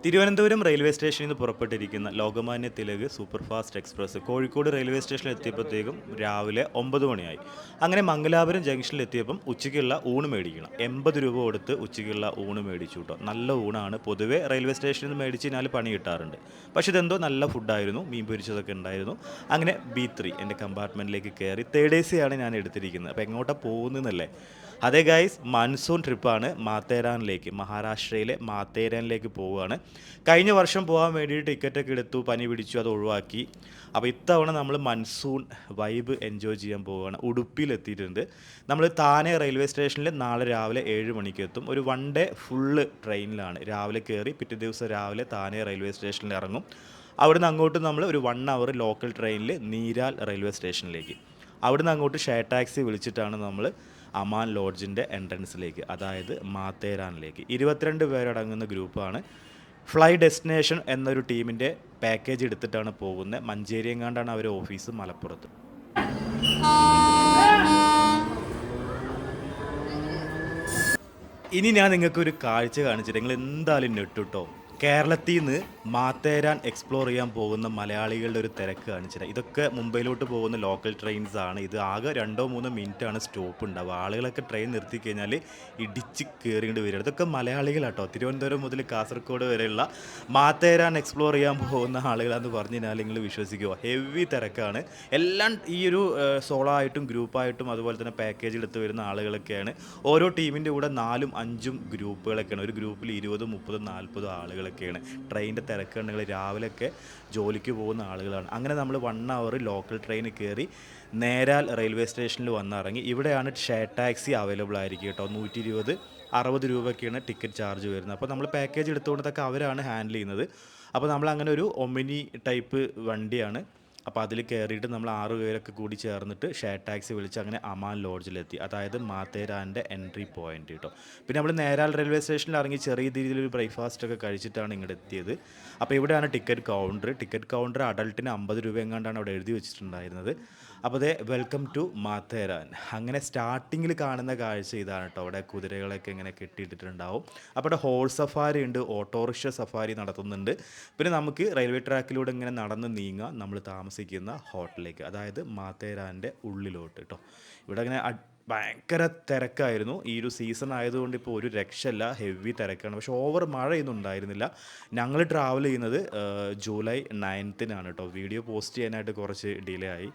Thiruvananthapuram railway സ്റ്റേഷനിൽ നിന്ന് പുറപ്പെട്ടിരിക്കുന്ന Lokmanya Tilak superfast express Kozhikode railway സ്റ്റേഷനിൽ എത്തിയപ്പോഴത്തേക്കും രാവിലെ 9 മണിയായി. അങ്ങനെ മംഗലാപുരം ജംഗ്ഷനിൽ എത്തിയപ്പം ഉച്ചയ്ക്കുള്ള ഊണ് മേടിക്കണം. 80 രൂപ കൊടുത്ത് ഉച്ചയ്ക്കുള്ള ഊണ് മേടിച്ചു കേട്ടോ. നല്ല ഊണാണ്. പൊതുവേ റെയിൽവേ സ്റ്റേഷനിൽ നിന്ന് മേടിച്ച് കഴിഞ്ഞാൽ പണി കിട്ടാറുണ്ട്. പക്ഷേ ഇതെന്തോ നല്ല ഫുഡായിരുന്നു. മീൻ പൊരിച്ചതൊക്കെ ഉണ്ടായിരുന്നു. അങ്ങനെ B3 എൻ്റെ കമ്പാർട്ട്മെൻറ്റിലേക്ക് കയറി. തേർഡ് AC ആണ് ഞാൻ എടുത്തിരിക്കുന്നത്. അപ്പോൾ എങ്ങോട്ടാണ് പോകുന്നതെന്നല്ലേ? അതെ ഗൈസ്, മൺസൂൺ ട്രിപ്പാണ് മാത്തേരാനിലേക്ക്. മഹാരാഷ്ട്രയിലെ മാത്തേരാനിലേക്ക് പോവുകയാണ്. കഴിഞ്ഞ വർഷം പോകാൻ വേണ്ടിയിട്ട് ടിക്കറ്റൊക്കെ എടുത്തു, പനി പിടിച്ചു, അത് ഒഴിവാക്കി. അപ്പോൾ ഇത്തവണ നമ്മൾ മൺസൂൺ വൈബ് എൻജോയ് ചെയ്യാൻ പോവുകയാണ്. ഉടുപ്പിയിലെത്തിയിട്ടുണ്ട്. നമ്മൾ താനെ റെയിൽവേ സ്റ്റേഷനിൽ നാളെ രാവിലെ 7 മണിക്ക് എത്തും. ഒരു 1 ഡേ ഫുള്ള് ട്രെയിനിലാണ്. രാവിലെ കയറി പിറ്റേ ദിവസം രാവിലെ താനെ റെയിൽവേ സ്റ്റേഷനിൽ ഇറങ്ങും. അവിടുന്ന് അങ്ങോട്ട് നമ്മൾ ഒരു 1 അവർ ലോക്കൽ ട്രെയിനിൽ നീരാൽ റെയിൽവേ സ്റ്റേഷനിലേക്ക്. അവിടുന്ന് അങ്ങോട്ട് ഷെയർ ടാക്സി വിളിച്ചിട്ടാണ് നമ്മൾ അമാൻ ലോഡ്ജിൻ്റെ എൻട്രൻസിലേക്ക്, അതായത് മാത്തേരാനിലേക്ക്. 22 പേരടങ്ങുന്ന ഗ്രൂപ്പാണ്. ഫ്ലൈ ഡെസ്റ്റിനേഷൻ എന്നൊരു ടീമിൻ്റെ പാക്കേജ് എടുത്തിട്ടാണ് പോകുന്നത്. മഞ്ചേരിയെങ്ങാണ്ടാണ് അവരുടെ ഓഫീസ്, മലപ്പുറത്ത്. ഇനി ഞാൻ നിങ്ങൾക്കൊരു കാഴ്ച കാണിച്ചിട്ട് നിങ്ങൾ എന്തായാലും നെട്ടിട്ടോ. കേരളത്തിൽ നിന്ന് മാത്തേരാൻ എക്സ്പ്ലോർ ചെയ്യാൻ പോകുന്ന മലയാളികളുടെ ഒരു തിരക്ക് കാണിച്ചിട്ട്. ഇതൊക്കെ മുംബൈയിലോട്ട് പോകുന്ന ലോക്കൽ ട്രെയിൻസ് ആണ്. ഇത് ആകെ 2-3 മിനിറ്റാണ് സ്റ്റോപ്പ് ഉണ്ടാവുക. ആളുകളൊക്കെ ട്രെയിൻ നിർത്തി കഴിഞ്ഞാൽ ഇടിച്ച് കയറിയിട്ട് വരിക. ഇതൊക്കെ മലയാളികളാട്ടോ. തിരുവനന്തപുരം മുതൽ കാസർഗോഡ് വരെയുള്ള മാത്തേരാൻ എക്സ്പ്ലോർ ചെയ്യാൻ പോകുന്ന ആളുകളാന്ന് പറഞ്ഞു കഴിഞ്ഞാൽ നിങ്ങൾ വിശ്വസിക്കുമോ? ഹെവി തിരക്കാണ്. എല്ലാം ഈ ഒരു സോളോ ആയിട്ടും ഗ്രൂപ്പായിട്ടും അതുപോലെ തന്നെ പാക്കേജ് എടുത്ത് വരുന്ന ആളുകളൊക്കെയാണ്. ഓരോ ടീമിൻ്റെ കൂടെ 4-5 ഗ്രൂപ്പുകളൊക്കെയാണ്. ഒരു ഗ്രൂപ്പിൽ 20, 30, 40 ആളുകളൊക്കെയാണ്. ട്രെയിനിൻ്റെ തിരക്കുണ്ടെങ്കിൽ രാവിലെയൊക്കെ ജോലിക്ക് പോകുന്ന ആളുകളാണ്. അങ്ങനെ നമ്മൾ 1 അവർ ലോക്കൽ ട്രെയിനിൽ കയറി നേരാൽ റെയിൽവേ സ്റ്റേഷനിൽ വന്നിറങ്ങി. ഇവിടെയാണ് ഷെയർ ടാക്സി അവൈലബിൾ ആയിരിക്കും കേട്ടോ. 120, 60 രൂപയൊക്കെയാണ് ടിക്കറ്റ് ചാർജ് വരുന്നത്. അപ്പോൾ നമ്മൾ പാക്കേജ് എടുത്തുകൊണ്ടൊക്കെ അവരാണ് ഹാൻഡിൽ ചെയ്യുന്നത്. അപ്പോൾ നമ്മൾ അങ്ങനെ ഒരു ഒമിനി ടൈപ്പ് വണ്ടിയാണ്. അപ്പോൾ അതിൽ കയറിയിട്ട് നമ്മൾ 6 പേരൊക്കെ കൂടി ചേർന്നിട്ട് ഷെയർ ടാക്സി വിളിച്ച് അങ്ങനെ അമാൻ ലോഡ്ജിലെത്തി, അതായത് മാത്തേരാൻ്റെ എൻട്രി പോയിന്റ് കേട്ടോ. പിന്നെ നമ്മൾ നേരാൽ റെയിൽവേ സ്റ്റേഷനിൽ ഇറങ്ങി ചെറിയ രീതിയിലൊരു ബ്രേക്ക്ഫാസ്റ്റ് ഒക്കെ കഴിച്ചിട്ടാണ് ഇങ്ങോട്ട് എത്തിയത്. അപ്പോൾ ഇവിടെയാണ് ടിക്കറ്റ് കൗണ്ടർ. അഡൾട്ടിന് 50 രൂപ എങ്ങാണ്ടാണ് അവിടെ എഴുതി വെച്ചിട്ടുണ്ടായിരുന്നത്. അപ്പോൾ ദേ വെൽക്കം ടു മാത്തേരാൻ. അങ്ങനെ സ്റ്റാർട്ടിങ്ങിൽ കാണുന്ന കാഴ്ച ഇതാണ് കേട്ടോ. അവിടെ കുതിരകളൊക്കെ ഇങ്ങനെ കെട്ടിയിട്ടിട്ടുണ്ടാവും. അപ്പോൾ അവിടെ ഹോൾ സഫാരി ഉണ്ട്, ഓട്ടോറിക്ഷ സഫാരി നടത്തുന്നുണ്ട്. പിന്നെ നമുക്ക് റെയിൽവേ ട്രാക്കിലൂടെ ഇങ്ങനെ നടന്ന് നീങ്ങാം നമ്മൾ താമസിക്കുന്ന ഹോട്ടലിലേക്ക്, അതായത് മാത്തേരാൻ്റെ ഉള്ളിലോട്ട് കേട്ടോ. ഇവിടെ ഇങ്ങനെ ഭയങ്കര തിരക്കായിരുന്നു. ഈ ഒരു സീസൺ ആയതുകൊണ്ട് ഇപ്പോൾ ഒരു രക്ഷയില്ല, ഹെവി തിരക്കാണ്. പക്ഷേ ഓവർ മഴയൊന്നും ഉണ്ടായിരുന്നില്ല. ഞങ്ങൾ ട്രാവൽ ചെയ്യുന്നത് ജൂലൈ 9-നാണ് കേട്ടോ. വീഡിയോ പോസ്റ്റ് ചെയ്യാനായിട്ട് കുറച്ച് ഡിലേ ആയി.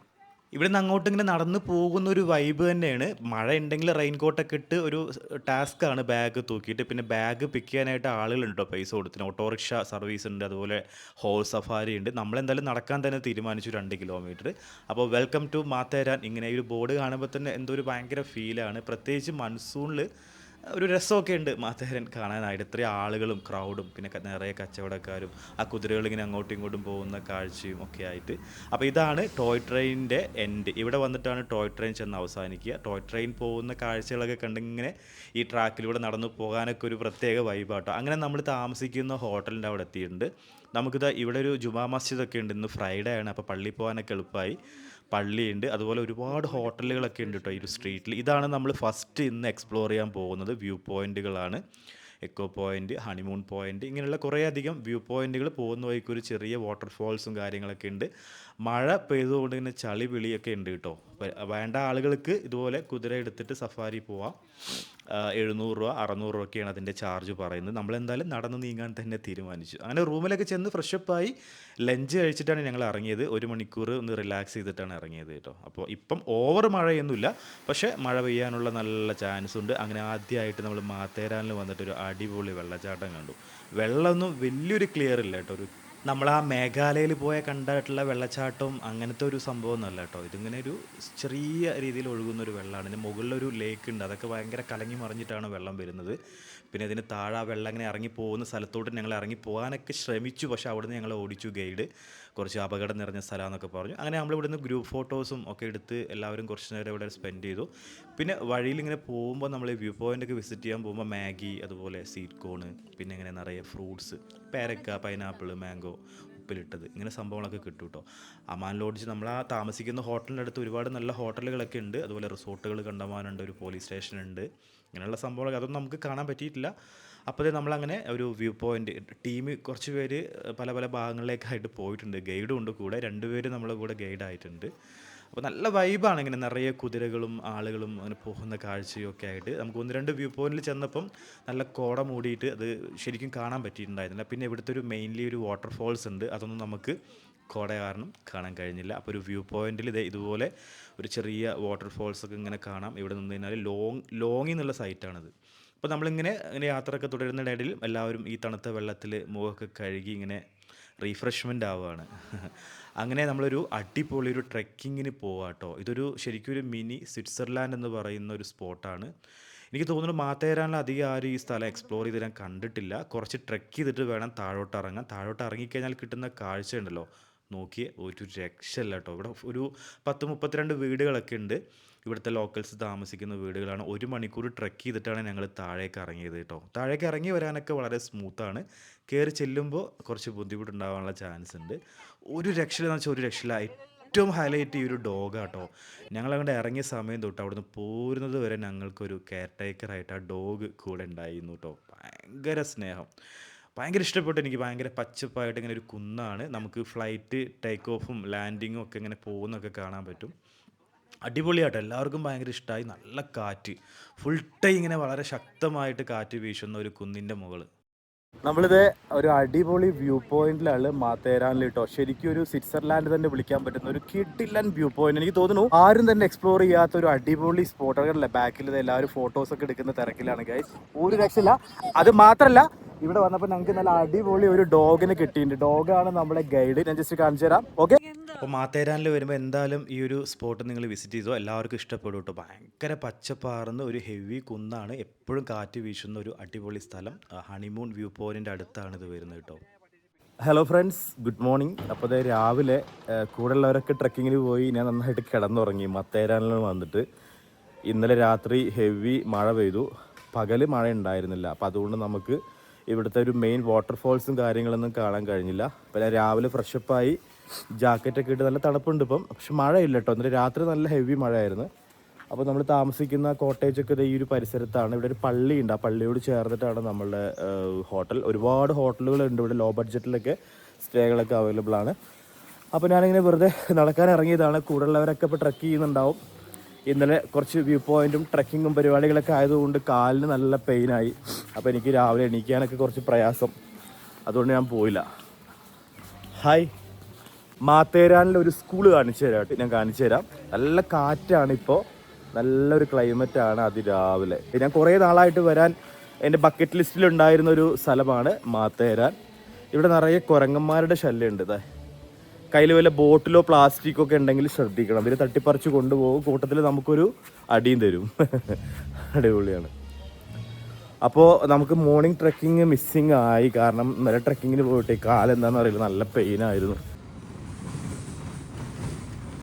ഇവിടെ നിന്ന് അങ്ങോട്ട് ഇങ്ങനെ നടന്ന് പോകുന്ന ഒരു വൈബ് തന്നെയാണ്. മഴ ഉണ്ടെങ്കിൽ റെയിൻ കോട്ടൊക്കെ ഇട്ട് ഒരു ടാസ്ക്കാണ് ബാഗ് തൂക്കിയിട്ട്. പിന്നെ ബാഗ് പിക്ക് ചെയ്യാനായിട്ട് ആളുകളുണ്ട് കേട്ടോ, പൈസ കൊടുത്തിന്. ഓട്ടോറിക്ഷ സർവീസ് ഉണ്ട്, അതുപോലെ ഹോൾ സഫാരി ഉണ്ട്. നമ്മളെന്തായാലും നടക്കാൻ തന്നെ തീരുമാനിച്ചു 2 കിലോമീറ്റർ. അപ്പോൾ വെൽക്കം ടു മാത്തേരാൻ ഇങ്ങനെ ഈ ഒരു ബോർഡ് കാണുമ്പോൾ തന്നെ എന്തോ ഒരു ഭയങ്കര ഫീലാണ്. പ്രത്യേകിച്ച് മൺസൂണിൽ ഒരു രസമൊക്കെ ഉണ്ട് മാത്തേരൻ കാണാനായിട്ട്. ഇത്രയും ആളുകളും ക്രൗഡും പിന്നെ നിറയെ കച്ചവടക്കാരും ആ കുതിരകളിങ്ങനെ അങ്ങോട്ടും ഇങ്ങോട്ടും പോകുന്ന കാഴ്ചയും ഒക്കെ ആയിട്ട്. അപ്പോൾ ഇതാണ് ടോയ് ട്രെയിനിൻ്റെ എൻഡ്. ഇവിടെ വന്നിട്ടാണ് ടോയ് ട്രെയിൻ ചെന്ന് അവസാനിക്കുക. ടോയ് ട്രെയിൻ പോകുന്ന കാഴ്ചകളൊക്കെ കണ്ടിങ്ങനെ ഈ ട്രാക്കിലൂടെ നടന്നു പോകാനൊക്കെ ഒരു പ്രത്യേക വൈബാട്ടോ. അങ്ങനെ നമ്മൾ താമസിക്കുന്ന ഹോട്ടലിൻ്റെ അവിടെ എത്തിയിട്ടുണ്ട്. നമുക്കിത് ഇവിടെ ഒരു ജുമാ മസ്ജിദൊക്കെ ഉണ്ട്. ഇന്ന് ഫ്രൈഡേ ആണ്, അപ്പോൾ പള്ളിയിൽ പോകാനൊക്കെ എളുപ്പമായി. പള്ളിയുണ്ട്, അതുപോലെ ഒരുപാട് ഹോട്ടലുകളൊക്കെ ഉണ്ട് കേട്ടോ ഈ ഒരു സ്ട്രീറ്റിൽ. ഇതാണ് നമ്മൾ ഫസ്റ്റ് ഇന്ന് എക്സ്പ്ലോർ ചെയ്യാൻ പോകുന്നത്. വ്യൂ പോയിൻറ്റുകളാണ്. എക്കോ പോയിൻറ്റ്, ഹണിമൂൺ പോയിൻറ്റ്, ഇങ്ങനെയുള്ള കുറേയധികം വ്യൂ പോയിൻറ്റുകൾ. പോകുന്ന വഴിക്ക് ഒരു ചെറിയ വാട്ടർഫോൾസും കാര്യങ്ങളൊക്കെ ഉണ്ട്. മഴ പെയ്തുകൊണ്ട് ഇങ്ങനെ ചളി വിളിയൊക്കെ ഉണ്ട് കേട്ടോ. വേണ്ട ആളുകൾക്ക് ഇതുപോലെ കുതിര എടുത്തിട്ട് സഫാരി പോവാം. 700 രൂപ 600 രൂപയൊക്കെയാണ് അതിൻ്റെ ചാർജ് പറയുന്നത്. നമ്മളെന്തായാലും നടന്ന് നീങ്ങാൻ തന്നെ തീരുമാനിച്ചു. അങ്ങനെ റൂമിലൊക്കെ ചെന്ന് ഫ്രഷപ്പായി ലഞ്ച് കഴിച്ചിട്ടാണ് ഞങ്ങൾ ഇറങ്ങിയത്. 1 മണിക്കൂർ ഒന്ന് റിലാക്സ് ചെയ്തിട്ടാണ് ഇറങ്ങിയത് കേട്ടോ. അപ്പോൾ ഇപ്പം ഓവർ മഴയൊന്നുമില്ല, പക്ഷേ മഴ പെയ്യാനുള്ള നല്ല ചാൻസ് ഉണ്ട്. അങ്ങനെ ആദ്യമായിട്ട് നമ്മൾ മാത്തേരാനിൽ വന്നിട്ടൊരു അടിപൊളി വെള്ളച്ചാട്ടം കണ്ടു. വെള്ളമൊന്നും വലിയൊരു ക്ലിയർ ഇല്ല കേട്ടോ. നമ്മൾ ആ മേഘാലയയിൽ പോയ കണ്ടിട്ടുള്ള വെള്ളച്ചാട്ടവും അങ്ങനത്തെ ഒരു സംഭവമൊന്നുമല്ല കേട്ടോ. ഇതിങ്ങനെ ഒരു ചെറിയ രീതിയിൽ ഒഴുകുന്ന ഒരു വെള്ളമാണ്. ഇതിന് മുകളിലൊരു ലേക്ക് ഉണ്ട്, അതൊക്കെ ഭയങ്കര കലങ്ങി മറിഞ്ഞിട്ടാണ് വെള്ളം വരുന്നത്. പിന്നെ ഇതിന് താഴെ ആ വെള്ളം ഇങ്ങനെ ഇറങ്ങി പോകുന്ന സ്ഥലത്തോട്ട് ഞങ്ങൾ ഇറങ്ങി പോകാനൊക്കെ ശ്രമിച്ചു. പക്ഷേ അവിടുന്ന് ഞങ്ങൾ ഓടിച്ചു ഗൈഡ്. കുറച്ച് അപകടം നിറഞ്ഞ സ്ഥലമാണെന്നൊക്കെ പറഞ്ഞു. അങ്ങനെ നമ്മൾ ഇവിടുന്ന് ഗ്രൂപ്പ് ഫോട്ടോസും ഒക്കെ എടുത്ത് എല്ലാവരും കുറച്ച് നേരം ഇവിടെ സ്പെൻഡ് ചെയ്തു. പിന്നെ വഴിയിൽ ഇങ്ങനെ പോകുമ്പോൾ നമ്മൾ വ്യൂ പോയിൻ്റൊക്കെ വിസിറ്റ് ചെയ്യാൻ പോകുമ്പോൾ മാഗി, അതുപോലെ സ്വീറ്റ് കോണ്, പിന്നെ ഇങ്ങനെ നിറയെ ഫ്രൂട്ട്സ്, പേരക്ക, പൈനാപ്പിൾ, മാംഗോ, ഉപ്പിലിട്ടത്, ഇങ്ങനെ സംഭവങ്ങളൊക്കെ കിട്ടും കേട്ടോ. അമാൻ ലോഡ്ജ് നമ്മൾ ആ താമസിക്കുന്ന ഹോട്ടലിൻ്റെ അടുത്ത് ഒരുപാട് നല്ല ഹോട്ടലുകളൊക്കെ ഉണ്ട്. അതുപോലെ റിസോർട്ടുകൾ കണ്ടമാനുണ്ട്, ഒരു പോലീസ് സ്റ്റേഷൻ ഉണ്ട്. ഇങ്ങനെയുള്ള സംഭവങ്ങളൊക്കെ അതൊന്നും നമുക്ക് കാണാൻ പറ്റിയിട്ടില്ല. അപ്പോൾ നമ്മളങ്ങനെ ഒരു വ്യൂ പോയിൻ്റ് ടീം കുറച്ച് പേര് പല പല ഭാഗങ്ങളിലേക്കായിട്ട് പോയിട്ടുണ്ട്. ഗൈഡും ഉണ്ട് കൂടെ, 2 പേര് നമ്മളെ കൂടെ ഗൈഡായിട്ടുണ്ട്. അപ്പോൾ നല്ല വൈബാണ്, ഇങ്ങനെ നിറയെ കുതിരകളും ആളുകളും അങ്ങനെ പോകുന്ന കാഴ്ചയും ഒക്കെ ആയിട്ട്. നമുക്ക് 1-2 വ്യൂ പോയിന്റിൽ ചെന്നപ്പം നല്ല കോട മൂടിയിട്ട് അത് ശരിക്കും കാണാൻ പറ്റിയിട്ടുണ്ടായിരുന്നില്ല. പിന്നെ ഇവിടുത്തെ ഒരു മെയിൻലി ഒരു വാട്ടർഫോൾസ് ഉണ്ട്, അതൊന്നും നമുക്ക് കോട കാരണം കാണാൻ കഴിഞ്ഞില്ല. അപ്പോൾ ഒരു വ്യൂ പോയിന്റിൽ ഇതുപോലെ ഒരു ചെറിയ വാട്ടർഫോൾസൊക്കെ ഇങ്ങനെ കാണാം. ഇവിടെ നിന്ന് കഴിഞ്ഞാൽ ലോങ്ങിൽ നിന്നുള്ള സൈറ്റാണിത്. അപ്പോൾ നമ്മളിങ്ങനെ യാത്രയൊക്കെ തുടരുന്നതിനിടയിൽ എല്ലാവരും ഈ തണുത്ത വെള്ളത്തിൽ മുഖമൊക്കെ കഴുകി ഇങ്ങനെ റീഫ്രഷ്മെൻ്റ് ആവുകയാണ്. അങ്ങനെ നമ്മളൊരു അടിപൊളി ഒരു ട്രെക്കിങ്ങിന് പോവാം കേട്ടോ. ഇതൊരു ശരിക്കും ഒരു മിനി സ്വിറ്റ്സർലാൻഡ് എന്ന് പറയുന്ന ഒരു സ്പോട്ടാണ്. എനിക്ക് തോന്നുന്നു മാത്തേരാനിൽ അധികം ആരും ഈ സ്ഥലം എക്സ്പ്ലോർ ചെയ്ത് ഞാൻ കണ്ടിട്ടില്ല. കുറച്ച് ട്രെക്ക് ചെയ്തിട്ട് വേണം താഴോട്ട് ഇറങ്ങാൻ. താഴോട്ട് ഇറങ്ങിക്കഴിഞ്ഞാൽ കിട്ടുന്ന കാഴ്ച ഉണ്ടല്ലോ, നോക്കിയേ, ഒരു രക്ഷയില്ല കേട്ടോ. ഇവിടെ ഒരു 10-32 വീടുകളൊക്കെ ഉണ്ട്. ഇവിടുത്തെ ലോക്കൽസ് താമസിക്കുന്ന വീടുകളാണ്. 1 മണിക്കൂർ ട്രെക്ക് ചെയ്തിട്ടാണ് ഞങ്ങൾ താഴേക്ക് ഇറങ്ങിയത് കേട്ടോ. താഴേക്ക് ഇറങ്ങി വരാനൊക്കെ വളരെ സ്മൂത്താണ്. കയറി ചെല്ലുമ്പോൾ കുറച്ച് ബുദ്ധിമുട്ടുണ്ടാകാനുള്ള ചാൻസ് ഉണ്ട്. ഒരു രക്ഷയില്ലെന്ന് വെച്ചാൽ ഒരു രക്ഷയില്ല. ഏറ്റവും ഹൈലൈറ്റ് ഈ ഒരു ഡോഗാട്ടോ. ഞങ്ങളങ്ങോട്ട് ഇറങ്ങിയ സമയം തൊട്ട് അവിടുന്ന് പോരുന്നത് വരെ ഞങ്ങൾക്കൊരു കെയർ ടേക്കറായിട്ട് ആ ഡോഗ് കൂടെ ഉണ്ടായിരുന്നു കേട്ടോ. ഭയങ്കര സ്നേഹം, ഭയങ്കര ഇഷ്ടപ്പെട്ടു എനിക്ക്. ഭയങ്കര പച്ചപ്പായിട്ട് ഇങ്ങനെ ഒരു കുന്നാണ്. നമുക്ക് ഫ്ലൈറ്റ് ടേക്ക് ഓഫും ലാൻഡിങ്ങും ഒക്കെ ഇങ്ങനെ പോകുന്നൊക്കെ കാണാൻ പറ്റും. അടിപൊളിയാട്ടോ, എല്ലാവർക്കും ഭയങ്കര ഇഷ്ടമായി. നല്ല കാറ്റ്, ഫുൾ ടൈം ഇങ്ങനെ വളരെ ശക്തമായിട്ട് കാറ്റ് വീശുന്ന ഒരു കുന്നിൻ്റെ മുകളിൽ. നമ്മളിത് ഒരു അടിപൊളി വ്യൂ പോയിന്റിലാണ് മാത്തേരാനിൽ കേട്ടോ. ശരിക്കും ഒരു സ്വിറ്റ്സർലാൻഡ് തന്നെ വിളിക്കാൻ പറ്റുന്ന ഒരു കിടിലൻ വ്യൂ പോയിന്റ്. എനിക്ക് തോന്നുന്നു ആരും തന്നെ എക്സ്പ്ലോർ ചെയ്യാത്ത ഒരു അടിപൊളി സ്പോട്ടുകളല്ലേ. ബാക്കിൽ എല്ലാവരും ഫോട്ടോസൊക്കെ എടുക്കുന്ന തിരക്കിലാണ് ഗൈസ്. ഒരു രക്ഷയില്ല. അത് മാത്രമല്ല, ഇവിടെ വന്നപ്പോൾ ഞങ്ങൾക്ക് നല്ല അടിപൊളി ഒരു ഡോഗിനെ കിട്ടിയിട്ടുണ്ട്. ഡോഗാണ് നമ്മളെ ഗൈഡ്. ഞാൻ ജസ്റ്റ് കാണിച്ചു തരാം. ഓക്കെ, അപ്പോൾ മാത്തേരാനിൽ വരുമ്പോൾ എന്തായാലും ഈ ഒരു സ്പോട്ട് നിങ്ങൾ വിസിറ്റ് ചെയ്തോ, എല്ലാവർക്കും ഇഷ്ടപ്പെടും കേട്ടോ. ഭയങ്കര പച്ചപ്പാർന്ന ഒരു ഹെവി കുന്നാണ്, എപ്പോഴും കാറ്റ് വീശുന്ന ഒരു അടിപൊളി സ്ഥലം. ഹണിമൂൺ വ്യൂ പോയിന്റിൻ്റെ അടുത്താണ് ഇത് വരുന്നത് കേട്ടോ. Hello friends, good morning. അപ്പോൾ അത് രാവിലെ കൂടെയുള്ളവരൊക്കെ ട്രക്കിങ്ങിന് പോയി. ഞാൻ നന്നായിട്ട് കിടന്നുറങ്ങി മാത്തേരാനിൽ വന്നിട്ട്. ഇന്നലെ രാത്രി ഹെവി മഴ പെയ്തു, പകൽ മഴ ഉണ്ടായിരുന്നില്ല. അപ്പോൾ അതുകൊണ്ട് നമുക്ക് ഇവിടുത്തെ ഒരു മെയിൻ വാട്ടർഫോൾസും കാര്യങ്ങളൊന്നും കാണാൻ കഴിഞ്ഞില്ല. പിന്നെ രാവിലെ ഫ്രഷപ്പായി ജാക്കറ്റൊക്കെ ഇട്ട് നല്ല തണുപ്പുണ്ട് ഇപ്പം, പക്ഷെ മഴയില്ല കേട്ടോ. എന്നിട്ട് രാത്രി നല്ല ഹെവി മഴയായിരുന്നു. അപ്പോൾ നമ്മൾ താമസിക്കുന്ന കോട്ടേജൊക്കെ ഈ ഒരു പരിസരത്താണ്. ഇവിടെ ഒരു പള്ളിയുണ്ട്, ആ പള്ളിയോട് ചേർന്നിട്ടാണ് നമ്മളുടെ ഹോട്ടൽ. ഒരുപാട് ഹോട്ടലുകളുണ്ട് ഇവിടെ, ലോ ബഡ്ജറ്റിലൊക്കെ സ്റ്റേകളൊക്കെ അവൈലബിൾ ആണ്. അപ്പോൾ ഞാനിങ്ങനെ വെറുതെ നടക്കാൻ ഇറങ്ങിയതാണ്. കൂടെയുള്ളവരൊക്കെ ഇപ്പോൾ ട്രക്ക് ചെയ്യുന്നുണ്ടാവും. ഇന്നലെ കുറച്ച് വ്യൂ പോയിന്റും ട്രക്കിങ്ങും പരിപാടികളൊക്കെ ആയതുകൊണ്ട് കാലിന് നല്ല പെയിനായി. അപ്പോൾ എനിക്ക് രാവിലെ എണീക്കാനൊക്കെ കുറച്ച് പ്രയാസം, അതുകൊണ്ട് ഞാൻ പോയില്ല. ഹായ്, മാത്തേരാനിലെ ഒരു സ്കൂൾ ഞാൻ കാണിച്ചു തരാം. നല്ല കാറ്റാണ് ഇപ്പോൾ, നല്ലൊരു ക്ലൈമറ്റാണ് അതിരാവിലെ. ഞാൻ കുറേ നാളായിട്ട് വരാൻ എൻ്റെ ബക്കറ്റ് ലിസ്റ്റിലുണ്ടായിരുന്ന ഒരു സ്ഥലമാണ് മാത്തേരാൻ. ഇവിടെ നിറയെ കുരങ്ങന്മാരുടെ ശല്യമുണ്ട്. കയ്യിൽ വല്ല ബോട്ടിലോ പ്ലാസ്റ്റിക്കോ ഒക്കെ ഉണ്ടെങ്കിൽ ശ്രദ്ധിക്കണം, ഇതിൽ തട്ടിപ്പറിച്ച് കൊണ്ടുപോകും. കൂട്ടത്തിൽ നമുക്കൊരു അടിയും തരും. അടിപൊളിയാണ്. അപ്പോൾ നമുക്ക് മോർണിംഗ് ട്രെക്കിങ് മിസ്സിങ് ആയി, കാരണം ഇന്നലെ ട്രെക്കിങ്ങിന് പോയിട്ട് കാലെന്താണെന്ന് അറിയില്ല, നല്ല പെയിനായിരുന്നു.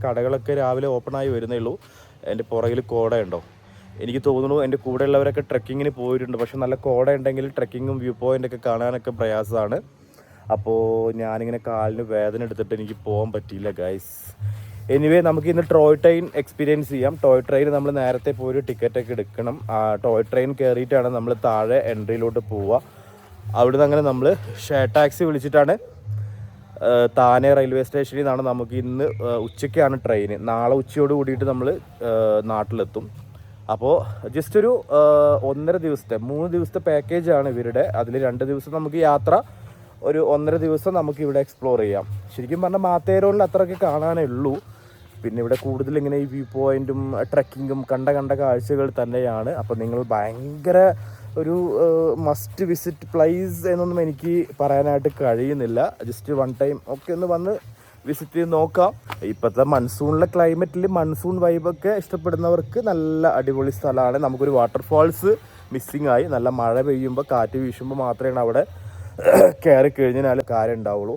കടകളൊക്കെ രാവിലെ ഓപ്പണായി വരുന്നേ ഉള്ളൂ. എൻ്റെ പുറകിൽ കോടയുണ്ടോ, എനിക്ക് തോന്നുന്നു എൻ്റെ കൂടെയുള്ളവരൊക്കെ ട്രെക്കിങ്ങിന് പോയിട്ടുണ്ട്. പക്ഷെ നല്ല കോട ഉണ്ടെങ്കിൽ ട്രെക്കിങ്ങും വ്യൂ പോയിൻ്റൊക്കെ കാണാനൊക്കെ പ്രയാസമാണ്. അപ്പോൾ ഞാനിങ്ങനെ കാലിന് വേദന എടുത്തിട്ട് എനിക്ക് പോകാൻ പറ്റിയില്ല ഗൈസ്. എനിവേ, നമുക്ക് ഇന്ന് ടോയ് ട്രെയിൻ എക്സ്പീരിയൻസ് ചെയ്യാം. ടോയ് ട്രെയിൻ നമ്മൾ നേരത്തെ പോയി ഒരു ടിക്കറ്റൊക്കെ എടുക്കണം. ടോയ് ട്രെയിൻ കയറിയിട്ടാണ് നമ്മൾ താഴെ എൻട്രിയിലോട്ട് പോവുക. അവിടുന്ന് അങ്ങനെ നമ്മൾ ഷെയർ ടാക്സി വിളിച്ചിട്ടാണ് താനെ റെയിൽവേ സ്റ്റേഷനിൽ നിന്നാണ് നമുക്ക് ഇന്ന് ഉച്ചയ്ക്കാണ് ട്രെയിൻ. നാളെ ഉച്ചയോട് കൂടിയിട്ട് നമ്മൾ നാട്ടിലെത്തും. അപ്പോൾ ജസ്റ്റ് ഒരു 1.5 ദിവസത്തെ 3 ദിവസത്തെ പാക്കേജാണ് ഇവരുടെ. അതിൽ 2 ദിവസം നമുക്ക് യാത്ര, ഒരു 1.5 ദിവസം നമുക്ക് ഇവിടെ എക്സ്പ്ലോർ ചെയ്യാം. ശരിക്കും പറഞ്ഞാൽ മാത്തേരാനിൽ അത്രയൊക്കെ കാണാനേ ഉള്ളൂ. പിന്നെ ഇവിടെ കൂടുതൽ ഇങ്ങനെ ഈ വ്യൂ പോയിന്റും ട്രക്കിങ്ങും കണ്ട കാഴ്ചകൾ തന്നെയാണ്. അപ്പോൾ നിങ്ങൾ ഭയങ്കര ഒരു മസ്റ്റ് വിസിറ്റ് പ്ലേസ് എന്നൊന്നും എനിക്ക് പറയാനായിട്ട് കഴിയുന്നില്ല. ജസ്റ്റ് 1 ടൈം ഒക്കെ ഒന്ന് വന്ന് വിസിറ്റ് ചെയ്ത് നോക്കാം. ഇപ്പോഴത്തെ മൺസൂണിലെ ക്ലൈമറ്റിൽ മൺസൂൺ വൈബൊക്കെ ഇഷ്ടപ്പെടുന്നവർക്ക് നല്ല അടിപൊളി സ്ഥലമാണ്. നമുക്കൊരു വാട്ടർഫാൾസ് മിസ്സിങ് ആയി. നല്ല മഴ പെയ്യുമ്പോൾ കാറ്റ് വീശുമ്പോൾ മാത്രമേ അവിടെ കയറി കഴിഞ്ഞാൽ കാര്യം ഉണ്ടാവുള്ളൂ,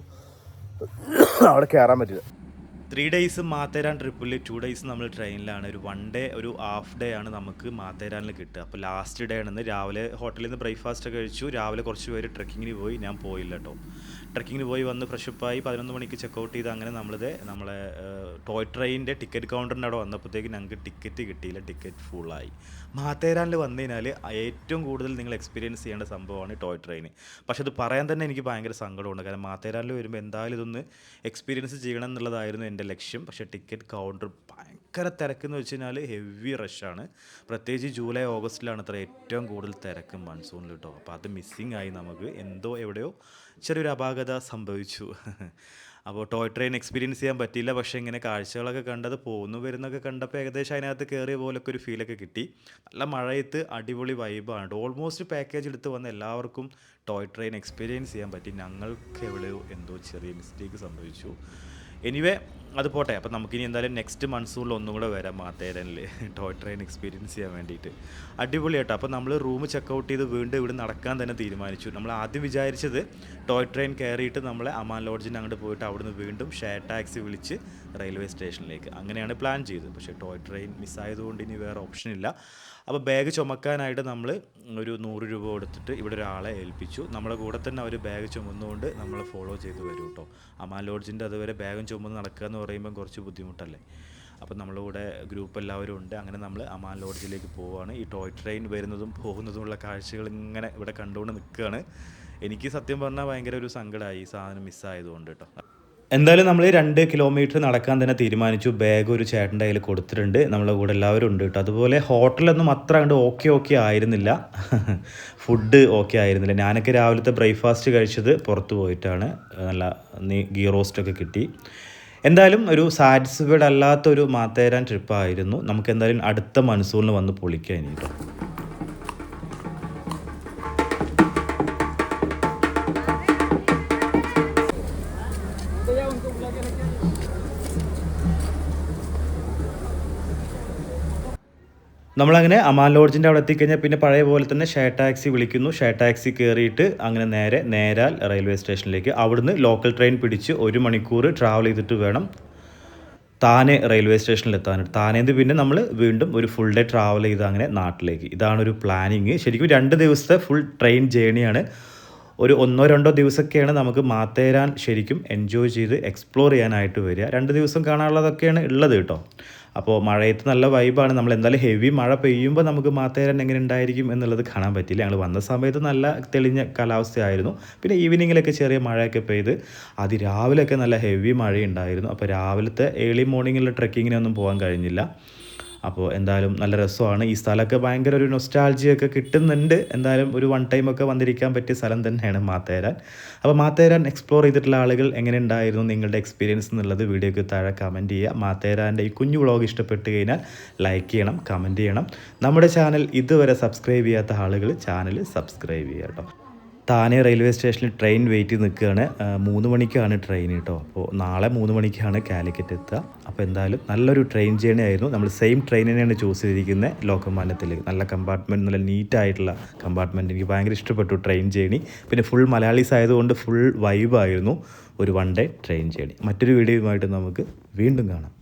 അവിടെ കയറാൻ പറ്റില്ല. 3 ഡേയ്സ് മാത്തേരാൻ ട്രിപ്പിൽ 2 ഡേയ്സ് നമ്മൾ ട്രെയിനിലാണ്. ഒരു 1 ഡേ ഒരു ഹാഫ് ഡേ ആണ് നമുക്ക് മാത്തേരാനിൽ കിട്ടുക. അപ്പോൾ ലാസ്റ്റ് ഡേ ആണെന്ന് രാവിലെ ഹോട്ടലിൽ നിന്ന് ബ്രേക്ക്ഫാസ്റ്റ് ഒക്കെ കഴിച്ചു. രാവിലെ കുറച്ച് പേര് ട്രെക്കിങ്ങിന് പോയി. ഞാൻ പോയില്ല കേട്ടോ. ട്രെക്കിങ്ങിന് പോയി വന്ന് ഫ്രഷപ്പായി 11 മണിക്ക് ചെക്കൗട്ട് ചെയ്ത് അങ്ങനെ നമ്മളെ ടോയ് ട്രെയിനിൻ്റെ ടിക്കറ്റ് കൗണ്ടറിൻ്റെ അവിടെ വന്നപ്പോഴത്തേക്ക് ഞങ്ങൾക്ക് ടിക്കറ്റ് കിട്ടിയില്ല. ടിക്കറ്റ് ഫുള്ളായി. മാത്തേരാനിൽ വന്നു കഴിഞ്ഞാൽ ഏറ്റവും കൂടുതൽ നിങ്ങൾ എക്സ്പീരിയൻസ് ചെയ്യേണ്ട സംഭവമാണ് ടോയ് ട്രെയിൻ. പക്ഷെ അത് പറയാൻ തന്നെ എനിക്ക് ഭയങ്കര സങ്കടമുണ്ട്. കാരണം മാത്തേരാനിൽ വരുമ്പോൾ എന്തായാലും ഇതൊന്ന് എക്സ്പീരിയൻസ് ചെയ്യണം എന്നുള്ളതായിരുന്നു എൻ്റെ ലക്ഷ്യം. പക്ഷേ ടിക്കറ്റ് കൗണ്ടർ ഭയങ്കര തിരക്കെന്ന് വെച്ച് കഴിഞ്ഞാൽ ഹെവി റഷാണ്. പ്രത്യേകിച്ച് ജൂലൈ ഓഗസ്റ്റിലാണ് അത്ര ഏറ്റവും കൂടുതൽ തിരക്ക് മൺസൂണിൽ കേട്ടോ. അപ്പോൾ അത് മിസ്സിങ് ആയി. നമുക്ക് എന്തോ എവിടെയോ ചെറിയൊരു അപാകത സംഭവിച്ചു. അപ്പോൾ ടോയ് ട്രെയിൻ എക്സ്പീരിയൻസ് ചെയ്യാൻ പറ്റിയില്ല. പക്ഷേ ഇങ്ങനെ കാഴ്ചകളൊക്കെ കണ്ടത് പോകുന്നു വരുന്നൊക്കെ കണ്ടപ്പോൾ ഏകദേശം അതിനകത്ത് കയറിയ പോലൊക്കെ ഒരു ഫീലൊക്കെ കിട്ടി. നല്ല മഴയത്ത് അടിപൊളി വൈബാണ്. ഓൾമോസ്റ്റ് പാക്കേജ് എടുത്ത് വന്ന എല്ലാവർക്കും ടോയ് ട്രെയിൻ എക്സ്പീരിയൻസ് ചെയ്യാൻ പറ്റി. ഞങ്ങൾക്ക് എവിടെയോ എന്തോ ചെറിയ മിസ്റ്റേക്ക് സംഭവിച്ചു. എനിവേ അത് പോട്ടെ. അപ്പോൾ നമുക്കിനി എന്തായാലും നെക്സ്റ്റ് മൺസൂണിൽ ഒന്നും കൂടെ വരാം മാത്തേരനിൽ ടോയ് ട്രെയിൻ എക്സ്പീരിയൻസ് ചെയ്യാൻ വേണ്ടിയിട്ട്. അടിപൊളിയാട്ടോ. അപ്പോൾ നമ്മൾ റൂം ചെക്കൗട്ട് ചെയ്ത് വീണ്ടും ഇവിടെ നടക്കാൻ തന്നെ തീരുമാനിച്ചു. നമ്മൾ ആദ്യം വിചാരിച്ചത് ടോയ് ട്രെയിൻ കയറിയിട്ട് നമ്മൾ അമാൻ ലോഡ്ജിന് അങ്ങോട്ട് പോയിട്ട് അവിടുന്ന് വീണ്ടും ഷെയർ ടാക്സി വിളിച്ച് റെയിൽവേ സ്റ്റേഷനിലേക്ക് അങ്ങനെയാണ് പ്ലാൻ ചെയ്തത്. പക്ഷേ ടോയ് ട്രെയിൻ മിസ്സായതുകൊണ്ട് ഇനി വേറെ ഓപ്ഷൻ ഇല്ല. അപ്പോൾ ബാഗ് ചുമക്കാനായിട്ട് നമ്മൾ ഒരു 100 രൂപ കൊടുത്തിട്ട് ഇവിടെ ഒരാളെ ഏൽപ്പിച്ചു. നമ്മളെ കൂടെ തന്നെ അവർ ബാഗ് ചുമന്നുകൊണ്ട് നമ്മളെ ഫോളോ ചെയ്ത് വരും കേട്ടോ. അമാൻ ലോഡ്ജിൻ്റെ അതുവരെ ബാഗും ചുമന്ന് നടക്കുക എന്ന് പറയുമ്പോൾ കുറച്ച് ബുദ്ധിമുട്ടല്ലേ. അപ്പോൾ നമ്മളുടെ കൂടെ ഗ്രൂപ്പ് എല്ലാവരും ഉണ്ട്. അങ്ങനെ നമ്മൾ അമാൻ ലോഡ്ജിലേക്ക് പോവുകയാണ്. ഈ ടോയ് ട്രെയിൻ വരുന്നതും പോകുന്നതുമുള്ള കാഴ്ചകൾ ഇങ്ങനെ ഇവിടെ കണ്ടുകൊണ്ട് നിൽക്കുകയാണ്. എനിക്ക് സത്യം പറഞ്ഞാൽ ഭയങ്കര ഒരു സങ്കടമായി ഈ സാധനം മിസ്സായതുകൊണ്ട് കേട്ടോ. എന്തായാലും നമ്മൾ 2 കിലോമീറ്റർ നടക്കാൻ തന്നെ തീരുമാനിച്ചു. ബാഗ് ഒരു ചേട്ടൻ്റെ കയ്യിൽ കൊടുത്തിട്ടുണ്ട്. നമ്മളെ കൂടെ എല്ലാവരും ഉണ്ട് കേട്ടോ. അതുപോലെ ഹോട്ടലൊന്നും അത്ര കണ്ട് ഓക്കെ ആയിരുന്നില്ല. ഫുഡ് ഓക്കെ ആയിരുന്നില്ല. ഞാനൊക്കെ രാവിലത്തെ ബ്രേക്ക്ഫാസ്റ്റ് കഴിച്ചത് പുറത്ത് പോയിട്ടാണ്. നല്ല ഗീ റോസ്റ്റൊക്കെ കിട്ടി. എന്തായാലും ഒരു സാറ്റിസ്ഫൈഡ് അല്ലാത്തൊരു മാത്തേരാൻ ട്രിപ്പായിരുന്നു. നമുക്ക് എന്തായാലും അടുത്ത മൺസൂണിൽ വന്ന് പൊളിക്കാൻ ഇനി കേട്ടോ. നമ്മളങ്ങനെ അമാൻ ലോഡ്ജിൻ്റെ അവിടെ എത്തിക്കഴിഞ്ഞാൽ പിന്നെ പഴയ പോലെ തന്നെ ഷെയർ ടാക്സി വിളിക്കുന്നു. ഷെയർ ടാക്സി കയറിയിട്ട് അങ്ങനെ നേരാൽ റെയിൽവേ സ്റ്റേഷനിലേക്ക്. അവിടുന്ന് ലോക്കൽ ട്രെയിൻ പിടിച്ച് 1 മണിക്കൂർ ട്രാവൽ ചെയ്തിട്ട് വേണം താനെ റെയിൽവേ സ്റ്റേഷനിൽ എത്താനായിട്ട്. താനേന്ന് പിന്നെ നമ്മൾ വീണ്ടും ഒരു ഫുൾ ഡേ ട്രാവൽ ചെയ്ത് അങ്ങനെ നാട്ടിലേക്ക്. ഇതാണൊരു പ്ലാനിങ്. ശരിക്കും 2 ദിവസത്തെ ഫുൾ ട്രെയിൻ ജേണിയാണ്. ഒരു 1-2 ദിവസമൊക്കെയാണ് നമുക്ക് മാത്തേരാൻ ശരിക്കും എൻജോയ് ചെയ്ത് എക്സ്പ്ലോർ ചെയ്യാനായിട്ട് വരിക. 2 ദിവസം കാണാനുള്ളതൊക്കെയാണ് ഉള്ളത് കേട്ടോ. അപ്പോൾ മഴയത്ത് നല്ല വൈബാണ്. നമ്മൾ എന്തായാലും ഹെവി മഴ പെയ്യുമ്പോൾ നമുക്ക് മാത്തേരാൻ എങ്ങനെ ഉണ്ടായിരിക്കും എന്നുള്ളത് കാണാൻ പറ്റില്ല. ഞങ്ങൾ വന്ന സമയത്ത് നല്ല തെളിഞ്ഞ കാലാവസ്ഥയായിരുന്നു. പിന്നെ ഈവനിങ്ങിലൊക്കെ ചെറിയ മഴയൊക്കെ പെയ്ത് അതിരാവിലെയൊക്കെ നല്ല ഹെവി മഴയുണ്ടായിരുന്നു. അപ്പോൾ രാവിലത്തെ ഏർലി മോർണിംഗിലുള്ള ട്രെക്കിങ്ങിനൊന്നും പോകാൻ കഴിഞ്ഞില്ല. അപ്പോൾ എന്തായാലും നല്ല രസമാണ്. ഈ സ്ഥലമൊക്കെ ഭയങ്കര ഒരു നൊസ്റ്റാൾജിയൊക്കെ കിട്ടുന്നുണ്ട്. എന്തായാലും ഒരു 1 ടൈമൊക്കെ വന്നിരിക്കാൻ പറ്റിയ സ്ഥലം തന്നെയാണ് മാത്തേരാൻ. അപ്പോൾ മാത്തേരാൻ എക്സ്പ്ലോർ ചെയ്തിട്ടുള്ള ആളുകൾ എങ്ങനെ ഉണ്ടായിരുന്നു നിങ്ങളുടെ എക്സ്പീരിയൻസ് എന്നുള്ളത് വീഡിയോയ്ക്ക് താഴെ കമൻറ്റ് ചെയ്യുക. മാത്തേരാൻ്റെ ഈ കുഞ്ഞു വ്ളോഗ് ഇഷ്ടപ്പെട്ട് കഴിഞ്ഞാൽ ലൈക്ക് ചെയ്യണം, കമൻറ്റ് ചെയ്യണം. നമ്മുടെ ചാനൽ ഇതുവരെ സബ്സ്ക്രൈബ് ചെയ്യാത്ത ആളുകൾ ചാനൽ സബ്സ്ക്രൈബ് ചെയ്യുക കേട്ടോ. താനെ റെയിൽവേ സ്റ്റേഷനിൽ ട്രെയിൻ വെയിറ്റ് ചെയ്ത് നിൽക്കുകയാണ്. 3 മണിക്കാണ് ട്രെയിൻ കേട്ടോ. അപ്പോൾ നാളെ 3 മണിക്കാണ് കാലിക്കറ്റ് എത്തുക. അപ്പോൾ എന്തായാലും നല്ലൊരു ട്രെയിൻ ജേണി ആയിരുന്നു. നമ്മൾ സെയിം ട്രെയിൻ തന്നെയാണ് ചൂസ് ചെയ്തിരിക്കുന്നത്. ലോകമാന്യത്തിൽ നല്ല കമ്പാർട്ട്മെൻറ്റ്, നല്ല നീറ്റായിട്ടുള്ള കമ്പാർട്ട്മെൻറ്റ്. എനിക്ക് ഭയങ്കര ഇഷ്ടപ്പെട്ടു ട്രെയിൻ ജേണി. പിന്നെ ഫുൾ മലയാളീസ് ആയതുകൊണ്ട് ഫുൾ വൈബായിരുന്നു. ഒരു 1 ഡേ ട്രെയിൻ ജേണി. മറ്റൊരു വീഡിയോയുമായിട്ട് നമുക്ക് വീണ്ടും കാണാം.